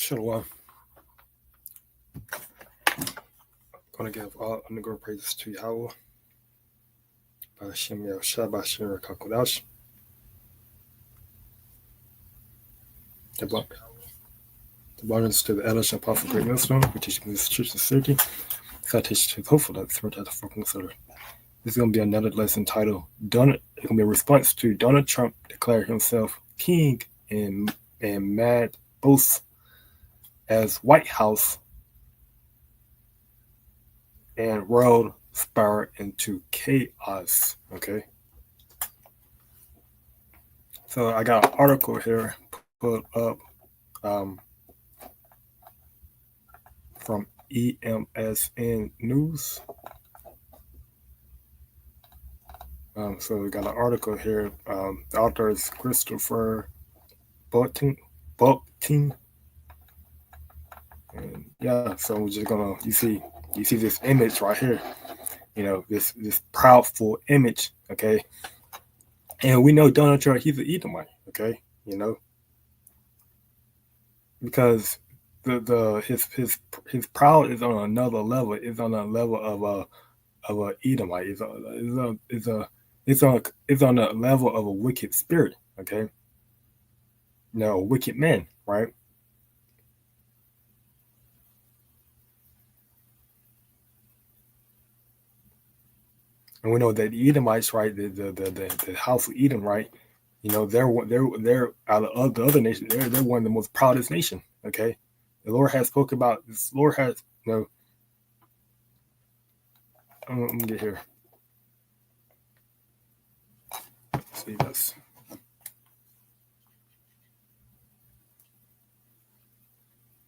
Shalom. I'm going to give all underground praises to YAHAWAH. BAHASHAM, YAHAWASHI, BAHASHAM, QADASH. The belongings to the Elders and Apostle Great Millstone, which is this church of 30. Citation to hopeful that the third fucking consider. This is going to be another lesson titled Donald. It's going to be a response to Donald Trump declared himself king and mad boast as White House and world spiral into chaos. Okay. So I got an article here put up from EMSN News. So we got an article here. The author is Christopher Butting. And yeah, so we're just gonna you see this image right here. You know, this proudful image, okay? And we know Donald Trump, he's an Edomite, okay? You know, because his proud is on another level. It's on a level of a Edomite. It's on a level of a wicked spirit, okay? No, wicked man, right? And we know that the Edomites, right, the house of Edom, right, you know, they're out of the other nations, they're one of the most proudest nation, okay? The Lord has spoken about this. Lord has, you know, let me get here. Let's see this.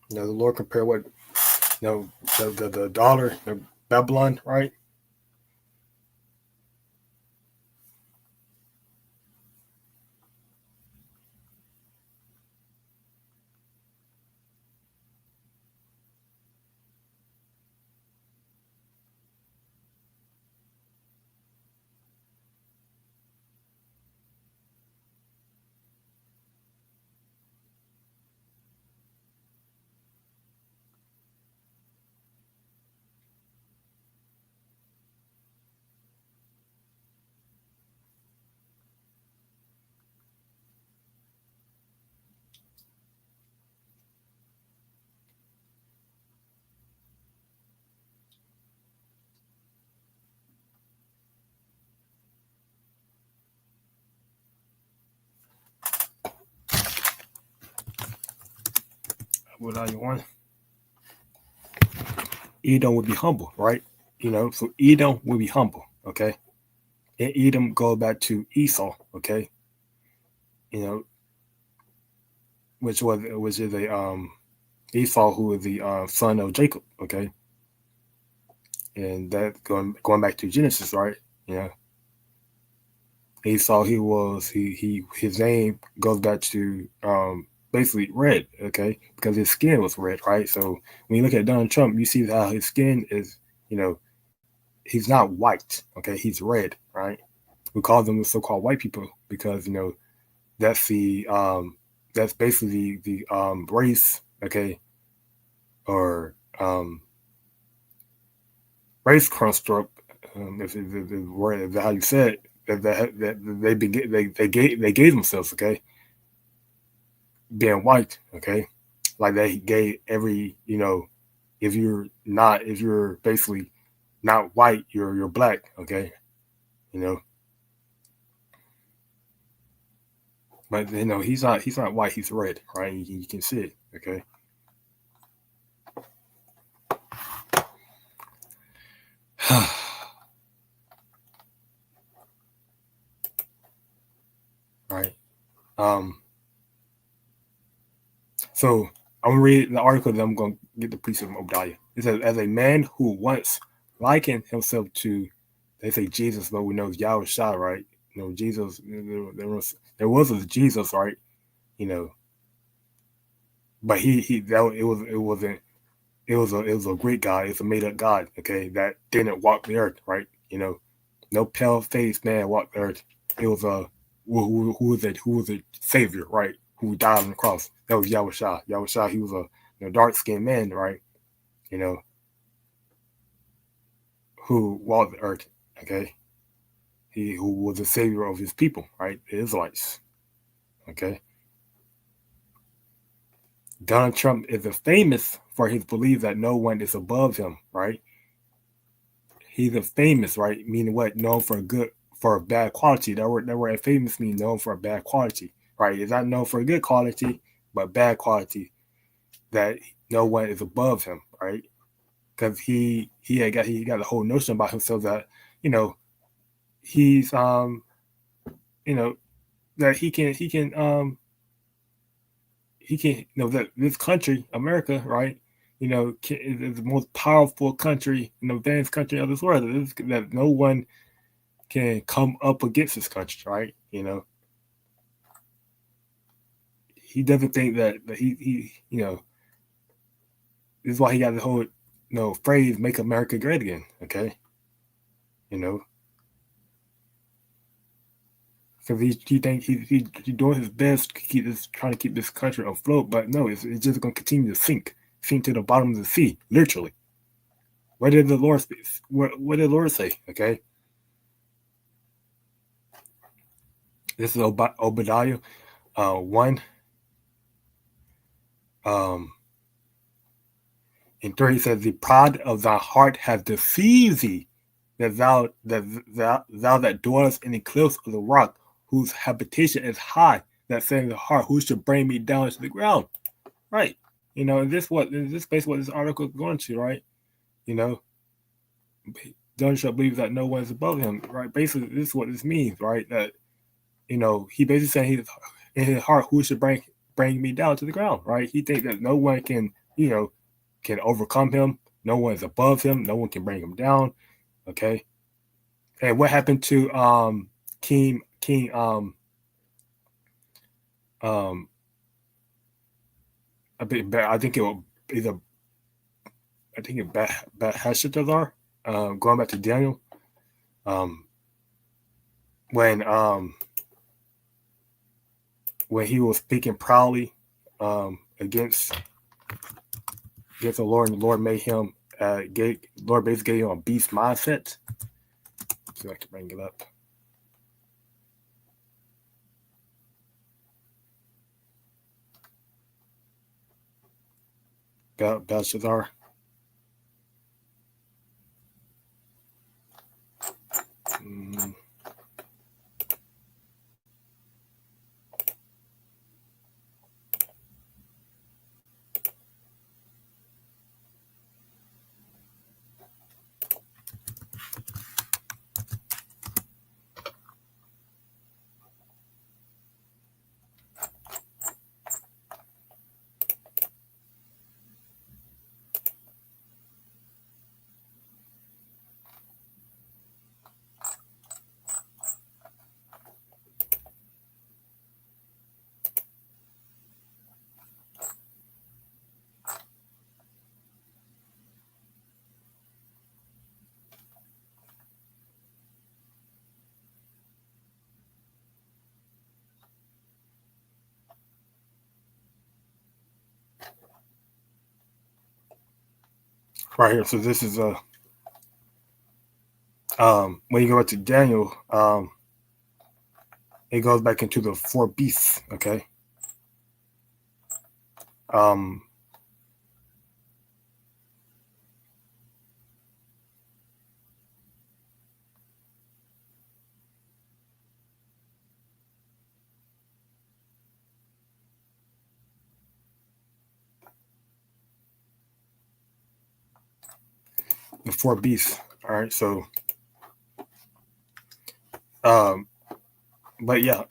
You know, the Lord compared what, you know, the dollar, the Babylon, right? What are you on? Edom would be humble, right? You know, so Edom would be humble, okay? And Edom go back to Esau, okay? You know, which is a Esau, who is the son of Jacob, okay? And that going back to Genesis, right? You know, Esau, his name goes back to basically red, okay, because his skin was red, right? So when you look at Donald Trump, you see how his skin is, you know, he's not white, okay, he's red, right? We call them the so-called white people because, you know, that's that's basically the race, okay, or race construct, if the word, how you said it, that they gave themselves, okay, being white, okay, like they gave every, you know, if you're basically not white, you're black, okay, you know. But you know, he's not white, he's red, right? You can see it, okay. Right. So I'm gonna read the article that I'm gonna get the precept from Obadiah. It says, as a man who once likened himself to, they say Jesus, but we know YAHAWASHI, right? You know, Jesus, there was a Jesus, right? You know, but it was a great God. It's a made up God, okay, that didn't walk the earth, right? You know, no pale faced man walked the earth. It was a who was a savior, right? Who died on the cross. That was YAHAWASHI. YAHAWASHI, he was a dark-skinned man, right? Who walked the earth, okay? He who was the savior of his people, right? The Israelites, okay? Donald Trump is famous for his belief that no one is above him, right? He's a famous, right? Meaning what? Known for a bad quality. That word famous means known for a bad quality, right? It's not known for a good quality, but bad quality. That no one is above him, right? Because he got a whole notion about himself that he's that he can that this country, America, right? Is the most powerful country, advanced country of this world. That no one can come up against this country, right? He doesn't think that he this is why he got the whole phrase "Make America Great Again." Okay, because he thinks he's doing his best to trying to keep this country afloat, but no, it's just going to continue to sink to the bottom of the sea, literally. What did the Lord speak? What did the Lord say? Okay, this is Obadiah 1 and 3. He says, "The pride of thy heart has deceived thee, that thou that dwellest in the cliffs of the rock, whose habitation is high, that said in the heart, who should bring me down to the ground?" Right. This basically what this article is going to, right? Donald Trump believes that no one is above him, right? Basically, this is what this means, right? That he basically saying in his heart, who should bring me down to the ground, right? He thinks that no one can overcome him. No one is above him. No one can bring him down. Okay. And what happened to King I think it was either BAHASHAM, going back to Daniel, when he was speaking proudly against the Lord, and the Lord made him Lord basically gave him a beast mindset. So I can bring it up. Belshazzar. Right here. So this is when you go back to Daniel, it goes back into the 4 beasts. Okay. The 4 beasts. All right. So, but yeah,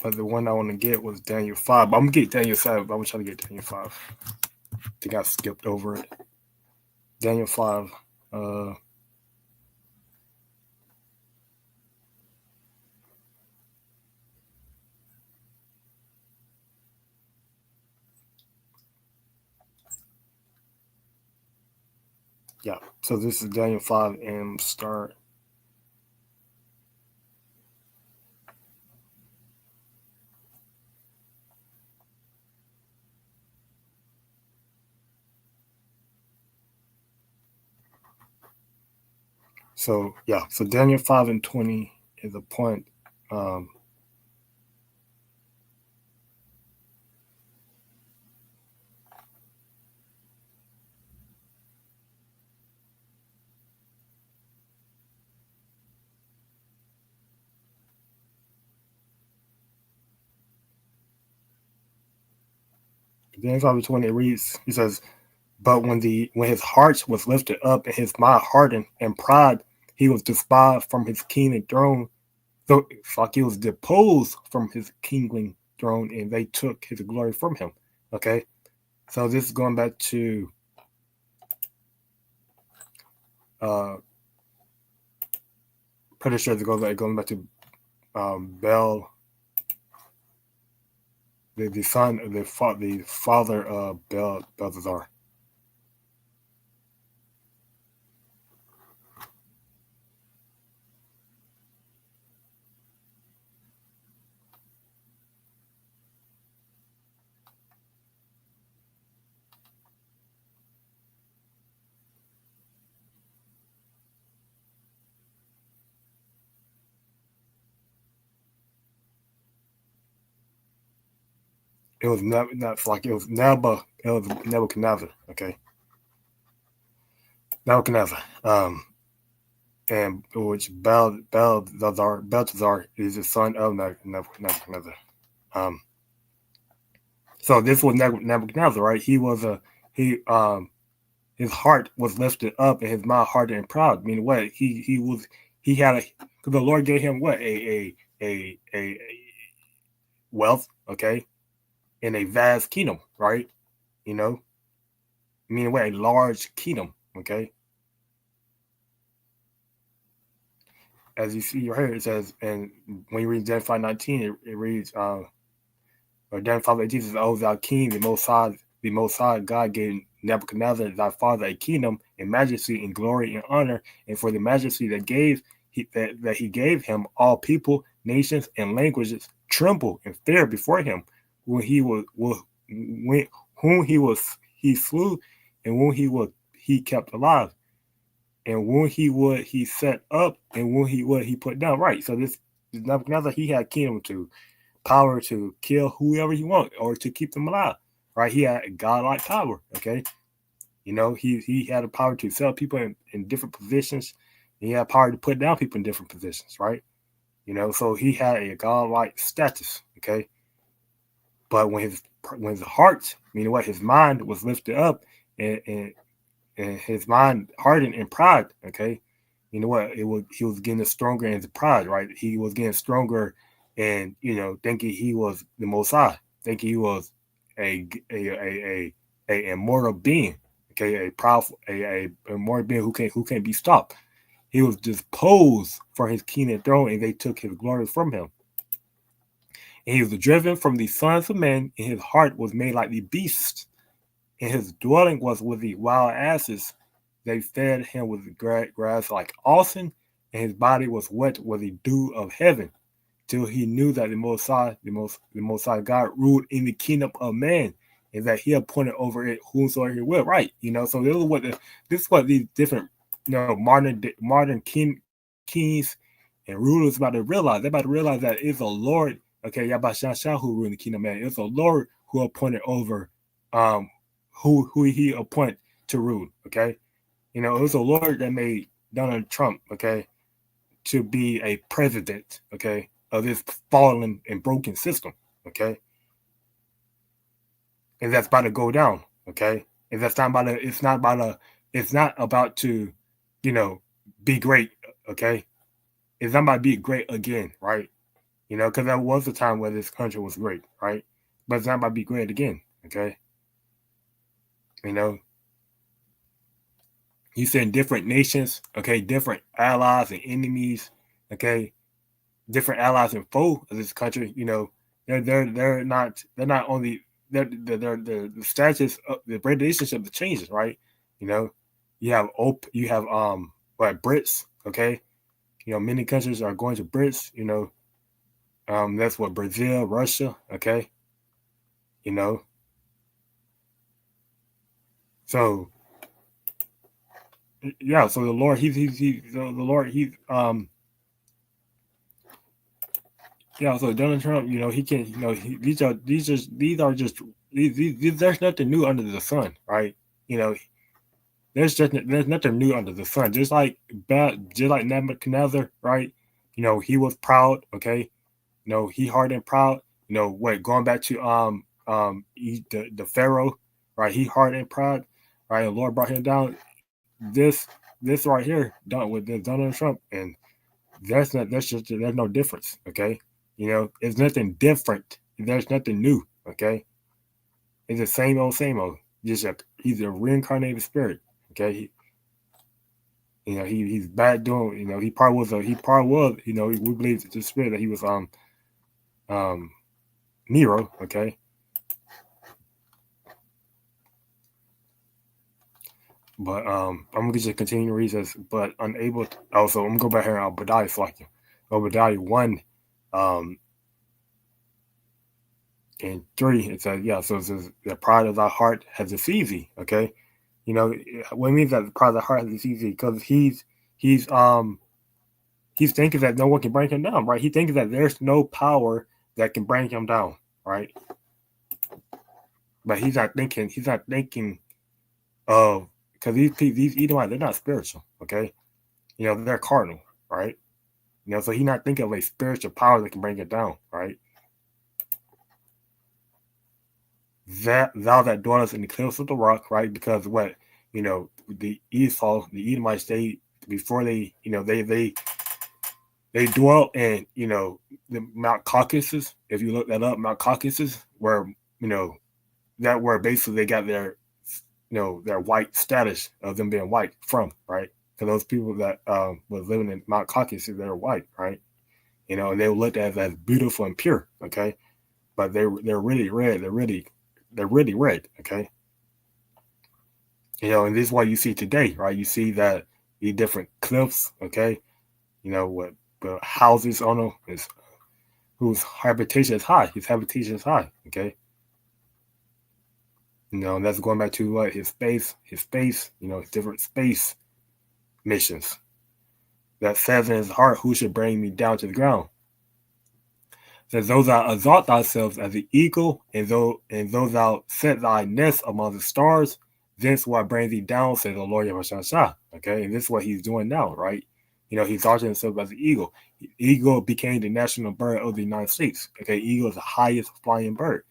but the one I want to get was Daniel 5. I'm gonna get Daniel 7, but I'm trying to get Daniel 5. I think I skipped over it. Daniel 5. Yeah. So this is Daniel 5 and start. So yeah. So Daniel 5 and 20 is a point. Daniel 5 and 20 it reads. He says, "But when his heart was lifted up and his mind hardened and pride, he was despised from his king and throne. So it's like he was deposed from his kingly throne, and they took his glory from him." Okay. So this is going back to pretty sure it goes like going back to Bel, the son of the father of Belshazzar. It was not like it was Nebuchadnezzar. Okay, Nebuchadnezzar. And which Belshazzar is the son of Nebuchadnezzar. Um, so this was Nebuchadnezzar, right? He his heart was lifted up and his mind hardened and proud. Meaning what? He had a because the Lord gave him what a wealth, okay, in a vast kingdom, right? You know, meaning what a large kingdom, okay. As you see right here, it says, and when you read Daniel 5:19, it reads, or Daniel 5:18 says, "O thou king, the most high God gave Nebuchadnezzar thy father a kingdom and majesty and glory and honor, and for the majesty that he gave him, all people, nations, and languages tremble and fear before him. When when whom he slew, and whom he kept alive, and when he set up, and when he put down." Right. So this Nebuchadnezzar, he had kingdom to power to kill whoever he want or to keep them alive. Right. He had godlike power. Okay. He had the power to sell people in different positions. He had power to put down people in different positions. Right. So he had a godlike status. Okay. But when his heart, meaning what, his mind was lifted up, and his mind hardened in pride. Okay, you know what? He was getting stronger in his pride, right? He was getting stronger, and thinking he was the Most High, thinking he was a immortal being. Okay, a powerful, a immortal being who can't be stopped. He was disposed for his king and throne, and they took his glory from him. And he was driven from the sons of men, and his heart was made like the beasts, and his dwelling was with the wild asses. They fed him with grass like oxen, and his body was wet with the dew of heaven, till he knew that the Most High God ruled in the kingdom of man, and that he appointed over it whomsoever he will. Right, So this is what these different, modern kings and rulers about to realize. They're about to realize that it's a Lord, okay, YAHAWASHI, who ruled the kingdom of man. It's a Lord who appointed over, who he appoint to rule. Okay, it was a Lord that made Donald Trump, okay, to be a president, okay, of this fallen and broken system, okay, and that's about to go down, okay, and that's not about to. It's not about to, be great, okay. It's not about to be great again, right? Because that was the time where this country was great, right? But it's not about to be great again, okay. You know, you send different nations, okay, different allies and enemies, okay, different allies and foes of this country. They're not only the status of the relationship that changes, right? You know, you have what, Brits, okay? Many countries are going to Brits, that's what, Brazil, Russia, okay? You know, so yeah, so the Lord, the Lord, yeah, so Donald Trump, he can, there's nothing new under the sun, right? You know, there's nothing new under the sun. Just like Nebuchadnezzar, right? He was proud, okay? He hard and proud. Going back to the Pharaoh, right? He hard and proud, right? The Lord brought him down. This this right here done with this Donald Trump, and there's no difference, okay? It's nothing different. There's nothing new, okay? It's the same old. He's a reincarnated spirit, okay? He's bad doing. He probably was. We believe it's the spirit that he was um Nero, okay? But I'm gonna just continue to read this, but unable to, also I'm gonna go back here on Obadiah Slakia. Obadiah 1 um and 3, it says, yeah, so it says the pride of thy heart has deceived thee, okay? What it means that the pride of the heart has deceived thee, because he's he's thinking that no one can bring him down, right? He thinks that there's no power that can bring him down, right? But he's not thinking of, because these Edomites, they're not spiritual, okay? They're carnal, right? So he's not thinking of a spiritual power that can bring it down, right? That thou that dwellest in the cliffs of the rock, right? Because what, the Edomites, they, before they, they dwell in, the Mount Caucasus. If you look that up, Mount Caucasus, where, that where basically they got their white status of them being white from, right? Because those people that was living in Mount Caucasus, they're white, right? And they were looked at as beautiful and pure, okay? But they're really red. They're really red, okay? And this is what you see today, right? You see that the different cliffs, okay? What the houses on them is, whose habitation is high. His habitation is high, okay? And that's going back to what his space, his different space missions. That says in his heart, who should bring me down to the ground? Says, those thou exalt thyself as the eagle, and though thou set thy nest among the stars, this will I bring thee down, says the Lord YAHAWASHI. Okay, and this is what he's doing now, right? He's exalting himself as the eagle. The eagle became the national bird of the United States. Okay, eagle is the highest flying bird.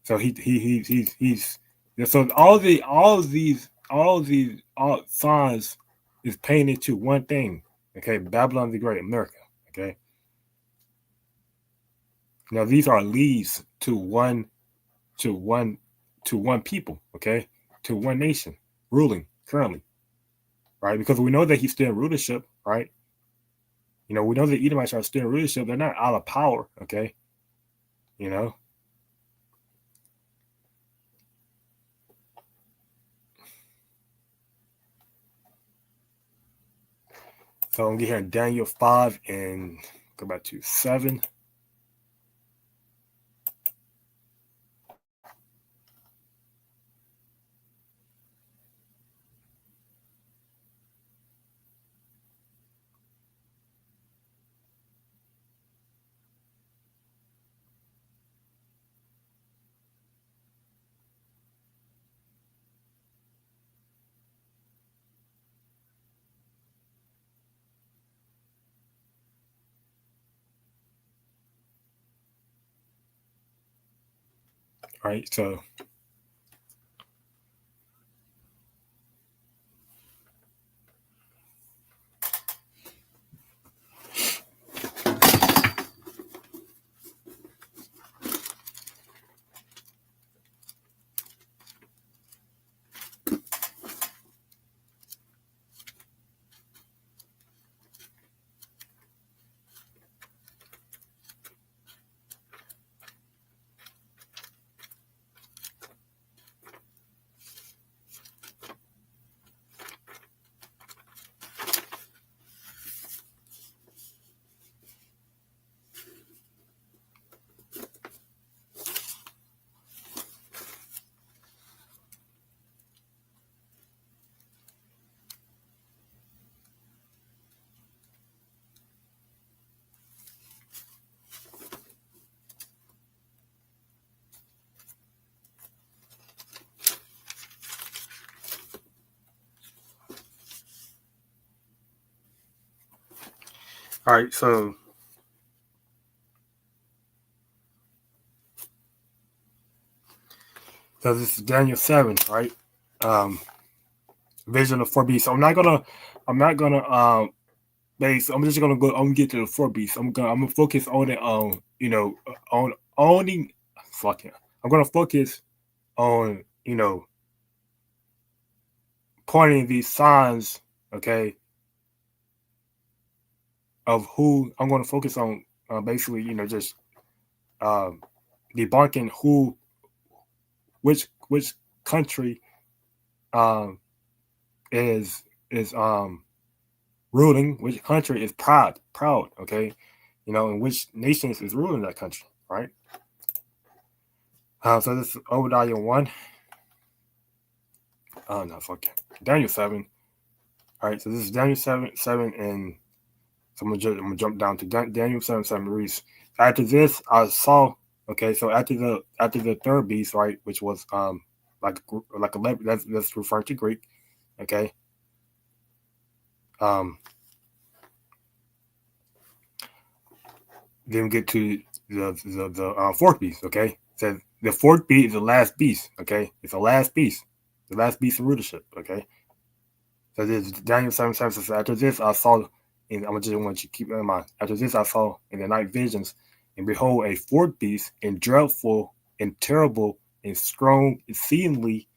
So he's so all these signs is painted to one thing. Okay, Babylon the Great, America. Okay. Now these are leads to one people, okay, to one nation ruling currently, right? Because we know that he's still in rulership, right? We know the Edomites are still in rulership. They're not out of power, okay? So I'm gonna get here in Daniel 5 and go back to 7. Right, so All right, so this is Daniel 7, right? Vision of four beasts. So I'm not gonna base. I'm just gonna go. I'm gonna get to the four beasts. I'm gonna focus on it. On owning. Fuck it. I'm gonna focus on pointing these signs. Okay. Of who I'm gonna focus on. Basically, just debunking which country um is ruling, which country is proud, okay, and which nations is ruling that country, right? So this is Obadiah 1. No, fuck it. Daniel 7. All right, so this is Daniel 7, and so I'm gonna jump down to Daniel 7 reads. After this, I saw. Okay, so after the third beast, right, which was like 11. That's referring to Greek. Okay. Then we get to the fourth beast. Okay, it says the fourth beast is the last beast. Okay, it's the last beast of rulership. Okay, so this Daniel 7 says, after this I saw, and I just want you to keep that in mind. After this I saw in the night visions, and behold, a fourth beast, and dreadful and terrible and strong exceedingly.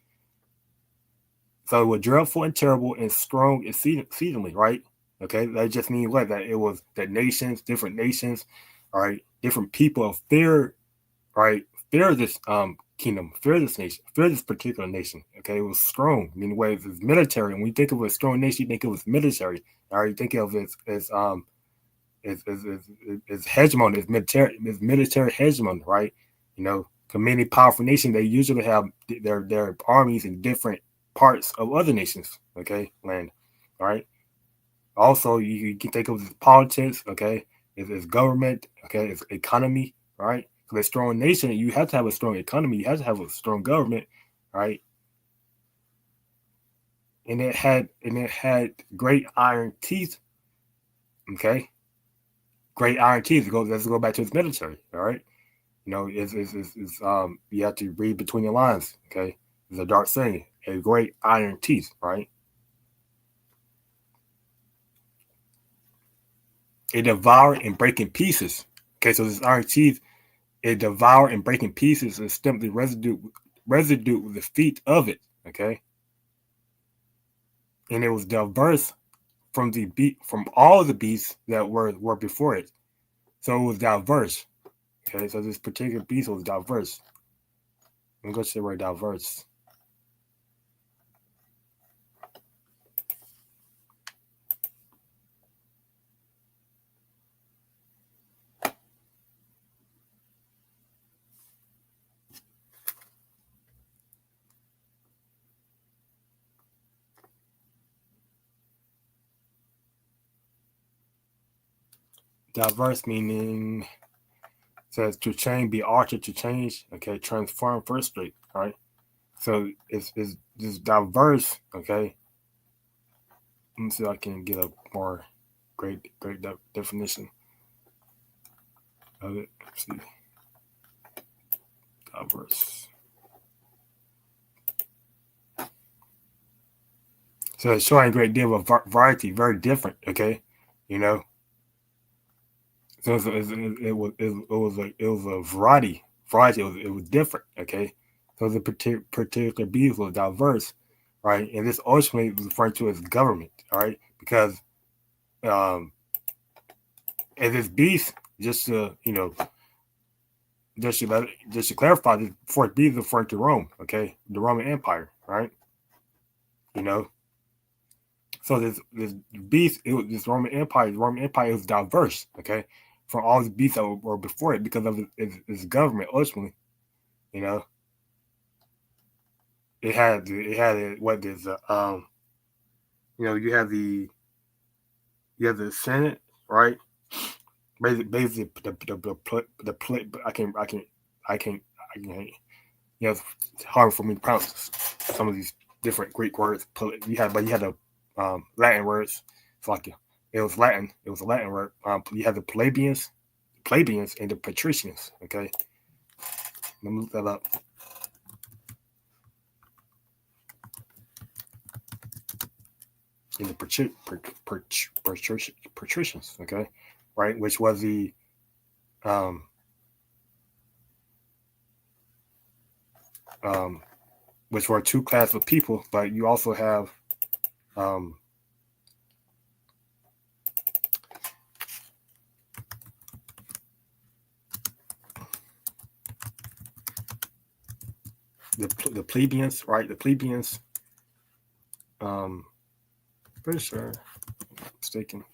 So it was dreadful and terrible and strong exceedingly, right? Okay, that just means what? That it was that nations, different nations, all right, different people of fear, right? Fear this kingdom, fear this nation, fear this particular nation. Okay, it was strong. I mean, the way it's military. When you think of a strong nation, you think of it military. All right, you think of it as hegemon, as military hegemon, right? Many powerful nations, they usually have their armies in different parts of other nations. Okay, land. All right. Also, you can think of it as politics. Okay, it's government. Okay, it's economy. Right. So a strong nation, you have to have a strong economy. You have to have a strong government. Right. And it had great iron teeth. Okay. Great iron teeth. Let's go back to its military. All right. You have to read between the lines. Okay. It's a dark saying. A great iron teeth. Right. It devour and break in pieces. Okay, so this iron teeth, it devour and break in pieces and simply residue with the feet of it. Okay, and it was diverse from from all the beasts that were before it. So it was diverse. Okay, so this particular beast was diverse. I'm gonna say we're diverse. Diverse meaning says to change, be altered to change. Okay, transform firstly. All right. So it's just diverse. Okay. Let me see if I can get a more great definition of it. Let's see. Diverse. So it's showing a great deal of variety, very different. Okay, you know. So it was a variety. It was different. Okay, so the particular beast was diverse, right? And this ultimately was referred to as government. All right, because as this beast, just to just to clarify, the fourth beast is referring to Rome. Okay, the Roman Empire. Right. You know. So this beast, this Roman Empire. The Roman Empire is diverse. Okay, from all the beasts that were before it because of its government. Ultimately, you know, what is you have the Senate, right? Basically the I can't it's hard for me to pronounce some of these different Greek words. You had the Latin words. It's like It was Latin. It was a Latin word. You have the plebeians, and the patricians. Okay, let me look that up. In the patricians. Okay, right, which was the which were two classes of people, but you also have the plebeians, right? The plebeians, pretty sure I'm mistaken.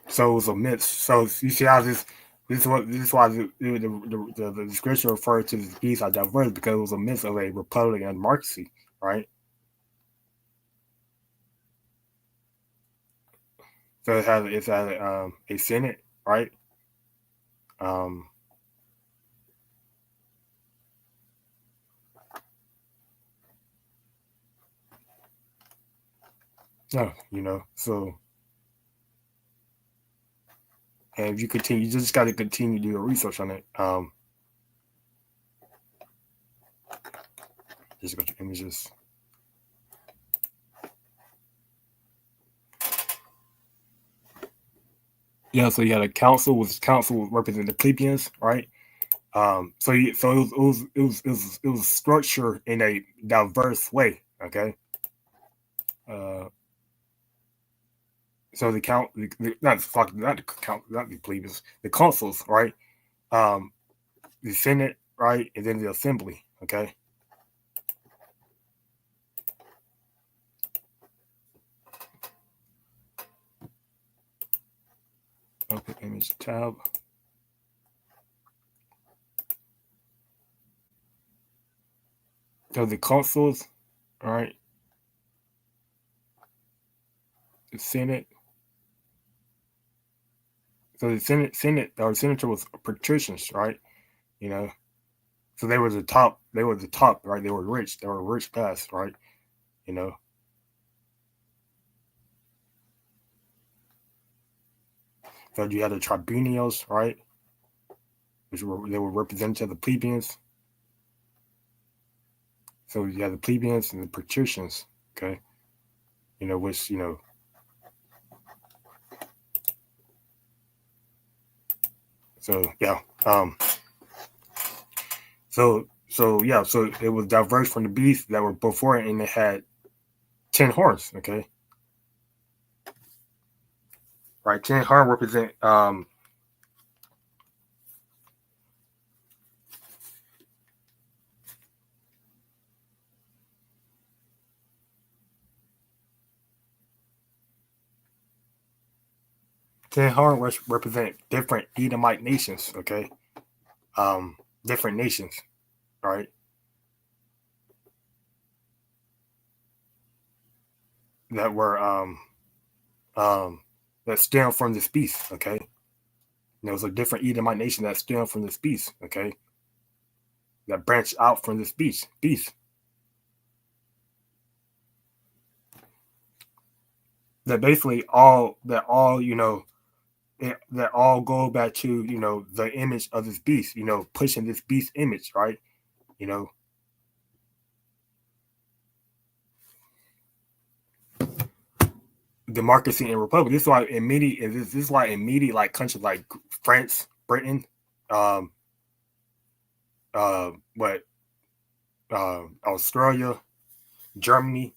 So it was a mix. So you see how this is why the description referred to the beast as diverse, because it was a mix of a republic and democracy, right? So it has a senate, right? No, so and if you continue, you just got to continue to do your research on it. Just go to images. Yeah, so you had a council, which council representing the plebeians, right? So it was structured in a diverse way. Okay. So the not the plebeians, the consuls, right? The Senate, right, and then the Assembly. Okay. Open image tab. So the consuls, all right, the Senate. So the senator was patricians, right? You know, so they were the top. They were the top, right? They were rich. They were rich class, right? You know. So you had the tribunals, right? They were representative of the plebeians. So you had the plebeians and the patricians, okay? Which So yeah, so it was diverse from the beasts that were before it, and it had 10 horns. Okay, right? 10 horns represent 10 horns represent different Edomite nations. Okay, different nations, right? That were that stem from this beast. Okay, there was a different Edomite nation that stemmed from this beast. Okay, that branched out from this beast. That basically all that all go back to the image of this beast, pushing this beast image, right? you know Democracy and republic. This is why in many like countries like France, Britain, um what Australia, Germany,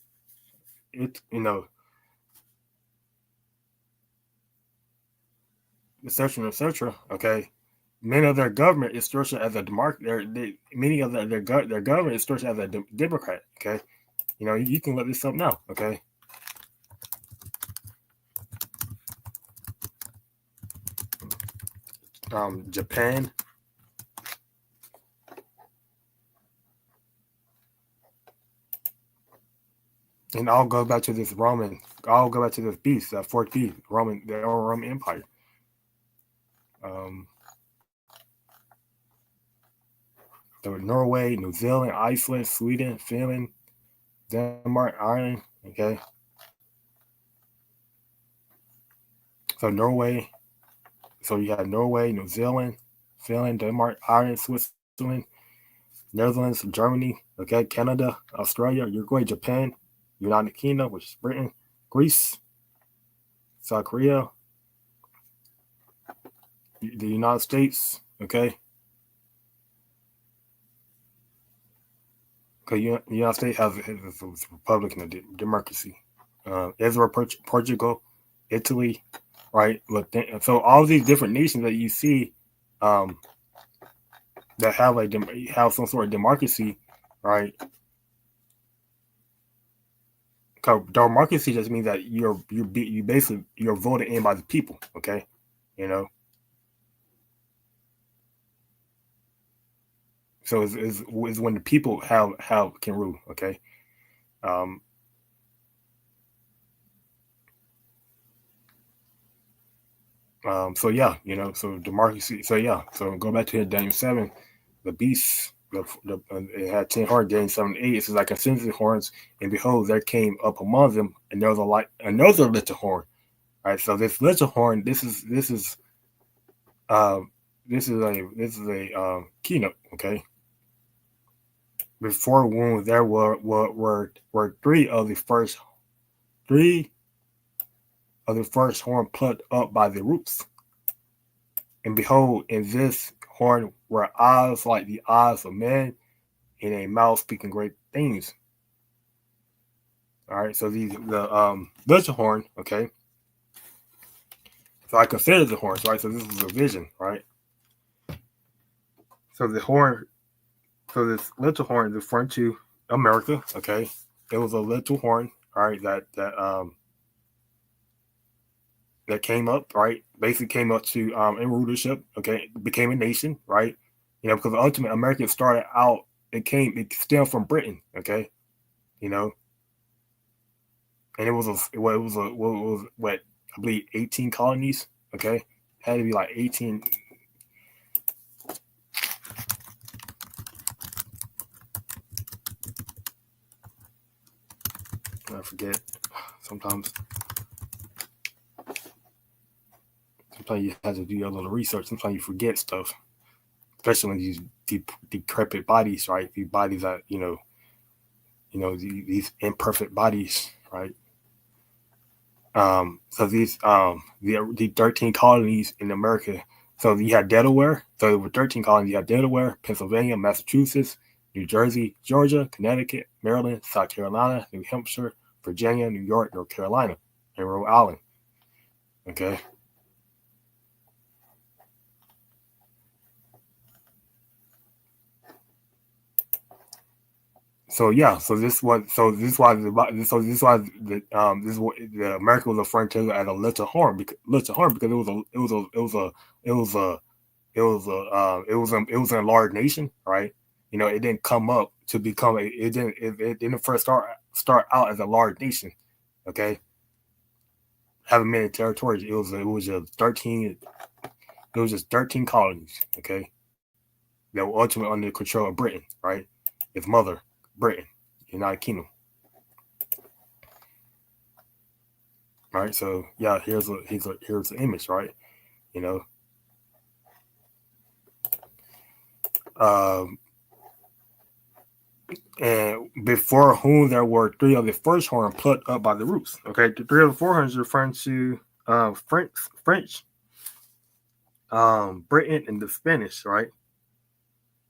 it etc. Okay, many of their government is structured as a democracy. Many of their government is structured as a democrat. Okay, you can look this up now. Okay. Japan, And all goes back to this Roman. All go back to this beast, that fourth beast, the Roman Empire. So Norway, New Zealand, Iceland, Sweden, Finland, Denmark, Ireland. Okay. So Norway. So you have Norway, New Zealand, Finland, Denmark, Ireland, Switzerland, Netherlands, Germany. Okay, Canada, Australia, Uruguay, Japan, United Kingdom, which is Britain, Greece, South Korea, the United States. Okay. Because the United States has a republican democracy. Israel, Portugal, Italy, right? So all these different nations that you see that have some sort of democracy, right? Because democracy just means that you're voted in by the people, okay? You know. So it's when the people can rule, okay? So yeah, so democracy. So yeah, so go back to Daniel 7, the beast. It had 10 horns. Daniel 7:8. It says, like a sensitive horns, and behold, there came up among them another little horn. Right. So this little horn, this is a keynote. Okay. Before whom there were three of the first horn plucked up by the roots. And behold, in this horn were eyes like the eyes of men, and a mouth speaking great things. All right, so the little horn, okay. So I consider the horns, right? So this is a vision, right? So the horn, so this little horn is referring to America, okay. It was a little horn, all right, that came up, right? Basically came up to in rulership, okay, became a nation, right? Because ultimately America started out, it stemmed from Britain, okay, and it was what I believe 18 colonies, okay, had to be like 18. I forget sometimes. Sometimes you have to do a little research. Sometimes you forget stuff, especially when these decrepit bodies, right? These bodies that these imperfect bodies, right? So these the 13 colonies in America. So you had Delaware. So there were 13 colonies. You had Delaware, Pennsylvania, Massachusetts, New Jersey, Georgia, Connecticut, Maryland, South Carolina, New Hampshire, Virginia, New York, North Carolina, and Rhode Island. Okay. So yeah, so this is why the America was referring to as a little horn because it was a large nation, right? It didn't come up to become it didn't first start out as a large nation, okay? Having many territories, it was just 13 colonies, okay, that were ultimately under the control of Britain, right? Its mother, Britain, United Kingdom. Right, so yeah, here's the image, right? And before whom there were three of the first horn plucked up by the roots. Okay, the three of the four horns is referring to French, Britain, and the Spanish, right?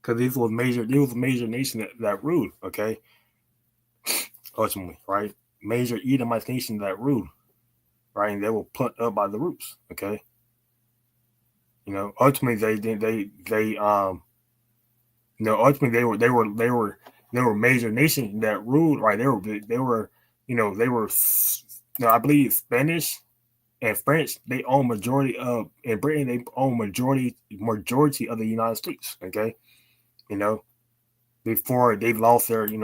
Because these was major nation that ruled. Okay, ultimately, right? Major Edomite nation that ruled, right? And they were plucked up by the roots. Okay, ultimately ultimately they were major nation that ruled, right? They were I believe Spanish and French, they own majority of, in Britain they own majority of the United States. Okay, there before they lost their, they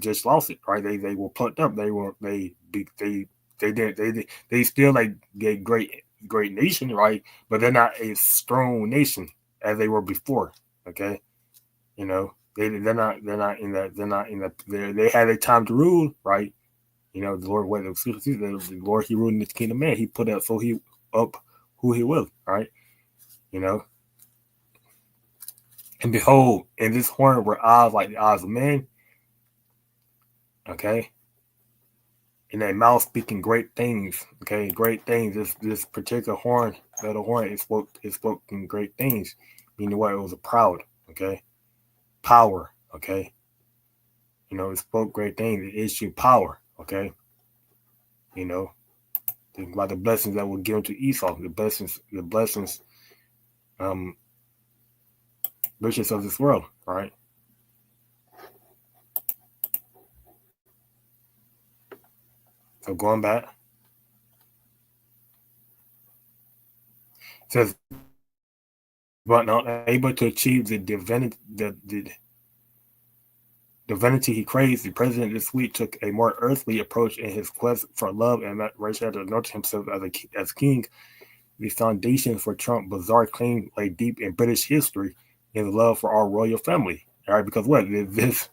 just lost it, right? They were plucked up. They still like get great nation, right? But they're not a strong nation as they were before. Okay, they had a time to rule, right? The Lord he ruled in the kingdom man. He put up who he will, right? And behold, in this horn were eyes like the eyes of men. Okay. In a mouth speaking great things. Okay, great things. This particular horn, little horn, it spoke in great things. Meaning what? It was a proud, okay, power, okay. It spoke great things. It issued power, okay. Think about the blessings that were given to Esau, the blessings, riches of this world, right? So going back, it says, but not able to achieve the divinity he craves, the president this week took a more earthly approach in his quest for love and admiration to anoint himself as king. The foundation for Trump's bizarre claim lay deep in British history in the love for our royal family. All right, because what this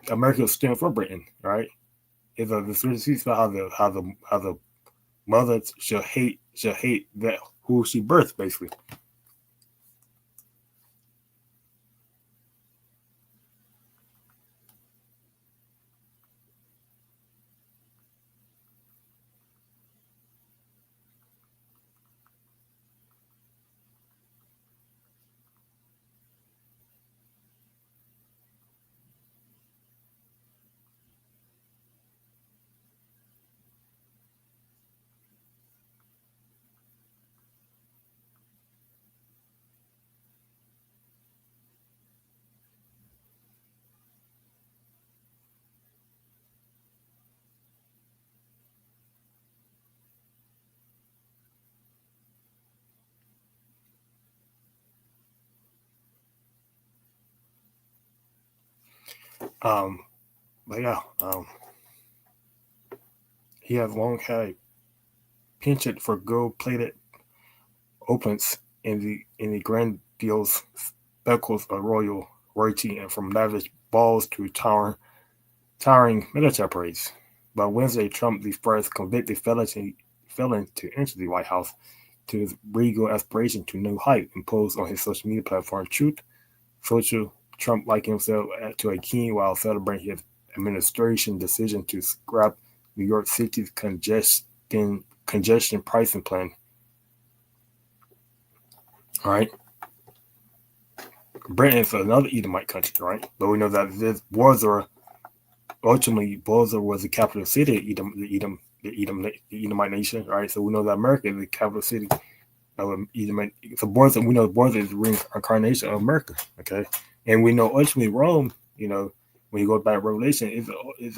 America stands for Britain, right? Is about how the mother shall hate that who she birthed, basically. But yeah, he has long had a penchant for gold-plated opulence in the grandiose spectacles of royalty, and from lavish balls to towering military parades. By Wednesday, Trump, the first convicted felon to enter the White House, to his regal aspiration to new height imposed on his social media platform Truth Social. Trump likened himself to a king while celebrating his administration decision to scrap New York City's congestion pricing plan. All right. Britain is another Edomite country, right? But we know that this ultimately Bozrah was the capital city of the Edomite nation, right? So we know that America is the capital city of Edomite. So we know Bozrah is the reincarnation of America, okay? And we know ultimately Rome, when you go back to Revelation, it is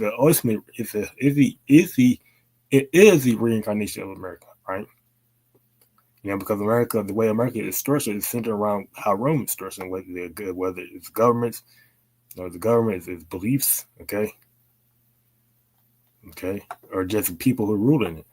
the reincarnation of America, right? Because America, the way America is structured, is centered around how Rome is structured, whether it's governments, the government is beliefs, okay, or just people who rule in it.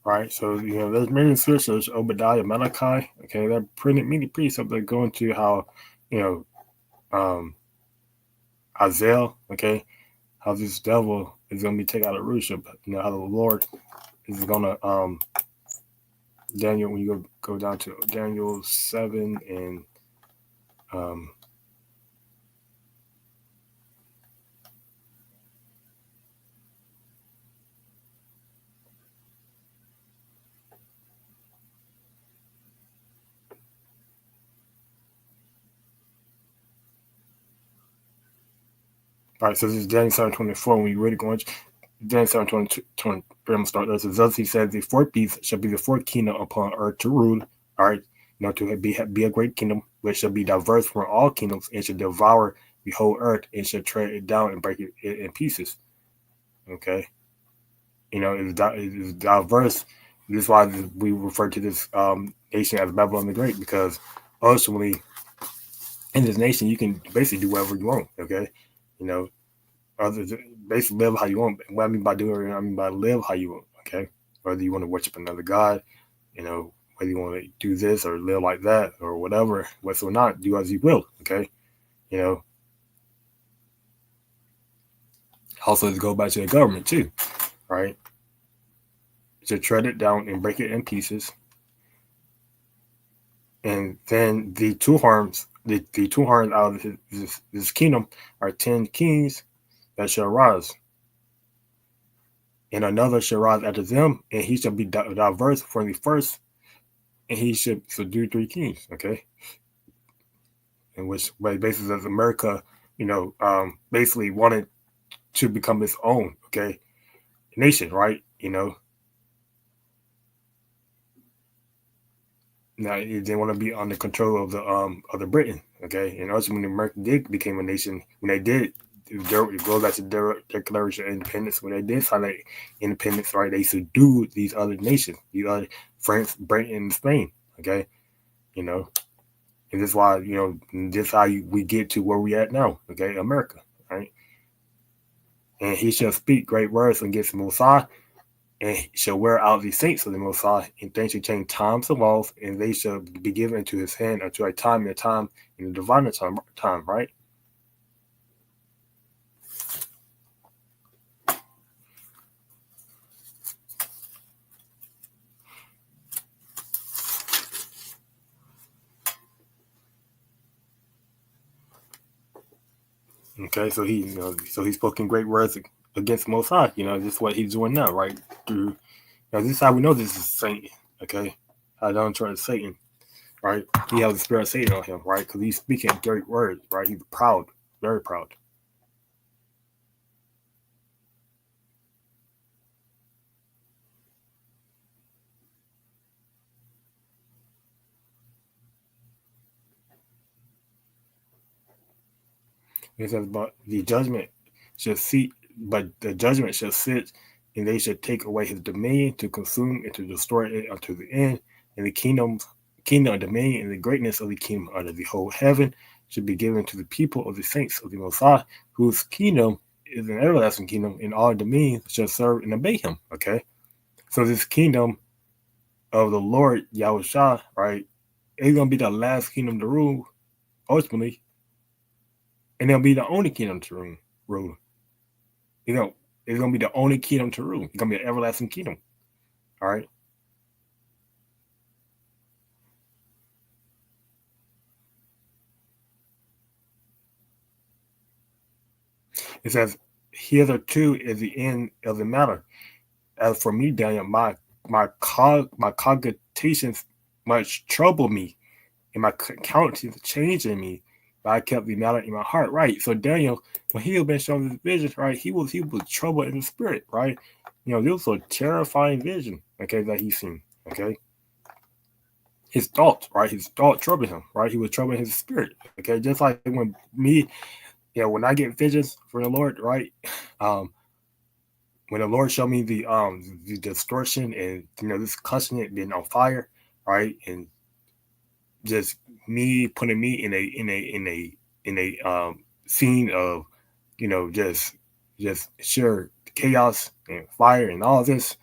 Right, so there's many scriptures, Obadiah, Malachi. Okay, they're many precepts that go into how Hazael, okay, how this devil is going to be taken out of rulership, how the Lord is going to, Daniel, when you go down to Daniel 7 and, all right, so this is Daniel 7:24. When you really go into Daniel 7:22, I'm going to start there. So thus he says, the fourth beast shall be the fourth kingdom upon earth to rule, all right, to be a great kingdom, which shall be diverse from all kingdoms, and shall devour the whole earth, and shall tread it down and break it in pieces. Okay, it's diverse. This is why we refer to this nation as Babylon the Great, because ultimately, in this nation, you can basically do whatever you want. Okay, basically live how you want. What I mean by doing, I mean by live how you want. Okay, whether you want to worship another god, whether you want to do this or live like that or whatever, what's or not, do as you will. Okay, also to go back to the government too, right? To tread it down and break it in pieces, and then the two horns out of this kingdom are 10 kings that shall rise, and another shall rise after them, and he shall be diverse from the first, and he should subdue 3 kings. Okay, in which basis as America, basically wanted to become its own, okay, nation, right? Now they want to be under control of the Britain, okay, and also when America did become a nation, when they did, it goes back to their Declaration of Independence. When they did sign that independence, right, they subdued these other nations, these other France, Britain, and Spain, okay, and this is why this is how we get to where we at now, okay, America, right, and he shall speak great words against Mosiah, and shall wear out the saints of the Most High, and things shall change times and laws, and they shall be given into his hand unto a time and a time, and a divine time, right? Okay, so he's spoken great words against the Most High. This is what he's doing now, right? Through this is how we know this is Satan. Okay, I don't trust Satan, right? He has the spirit of Satan on him, right? Because he's speaking great words, right? He's proud, very proud. It says, but the judgment shall sit, and they shall take away his dominion to consume and to destroy it unto the end. And the kingdom of dominion and the greatness of the kingdom under the whole heaven should be given to the people of the saints of the Most High, whose kingdom is an everlasting kingdom, and all dominions shall serve and obey him. Okay, so this kingdom of the Lord YAHAWASHI, right, is gonna be the last kingdom to rule ultimately. And they'll be the only kingdom to rule. It's going to be the only kingdom to rule. It's going to be an everlasting kingdom. All right. It says, hitherto is the end of the matter. As for me, Daniel, my cogitations much trouble me, and my countenance changed in me. But I kept the matter in my heart, right? So Daniel, when he had been shown this vision, right, he was troubled in the spirit, right? This was a terrifying vision, okay, that he seen, okay. His thoughts, right? His thought troubled him, right? He was troubling his spirit, okay. Just like when me, when I get visions from the Lord, right? When the Lord showed me the distortion and this continent being on fire, right, and just me putting me in a scene of just sheer chaos and fire and all this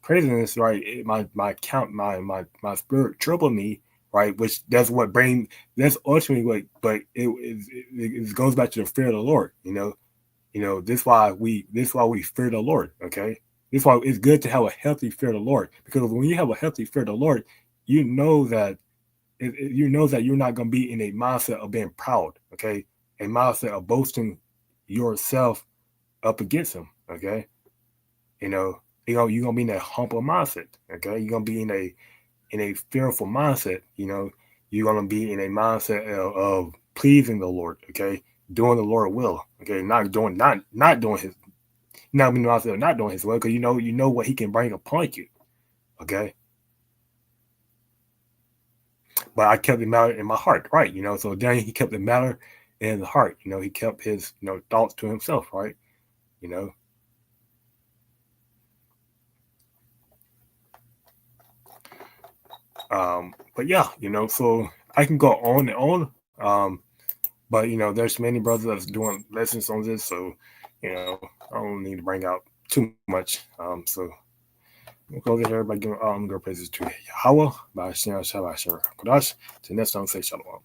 craziness, right? My spirit troubled me, right? Which that's ultimately what, but it goes back to the fear of the Lord, this is why we fear the Lord, okay? This is why it's good to have a healthy fear of the Lord, because when you have a healthy fear of the Lord, you know that you're not going to be in a mindset of being proud, okay? A mindset of boasting yourself up against him, okay? You're going to be in a humble mindset, okay? You're going to be in a fearful mindset, you're going to be in a mindset of pleasing the Lord, okay? Doing the Lord will, okay? Not doing his, not doing his will, because you know what he can bring upon you, okay? But I kept the matter in my heart, right? So then he kept the matter in the heart, he kept his, thoughts to himself, right? you know but yeah, so I can go on and on, but there's many brothers that's doing lessons on this, so I don't need to bring out too much. So we'll close it here by giving all praises to Yahawah, BAHASHAM, QADASH. Till next time, say shalom.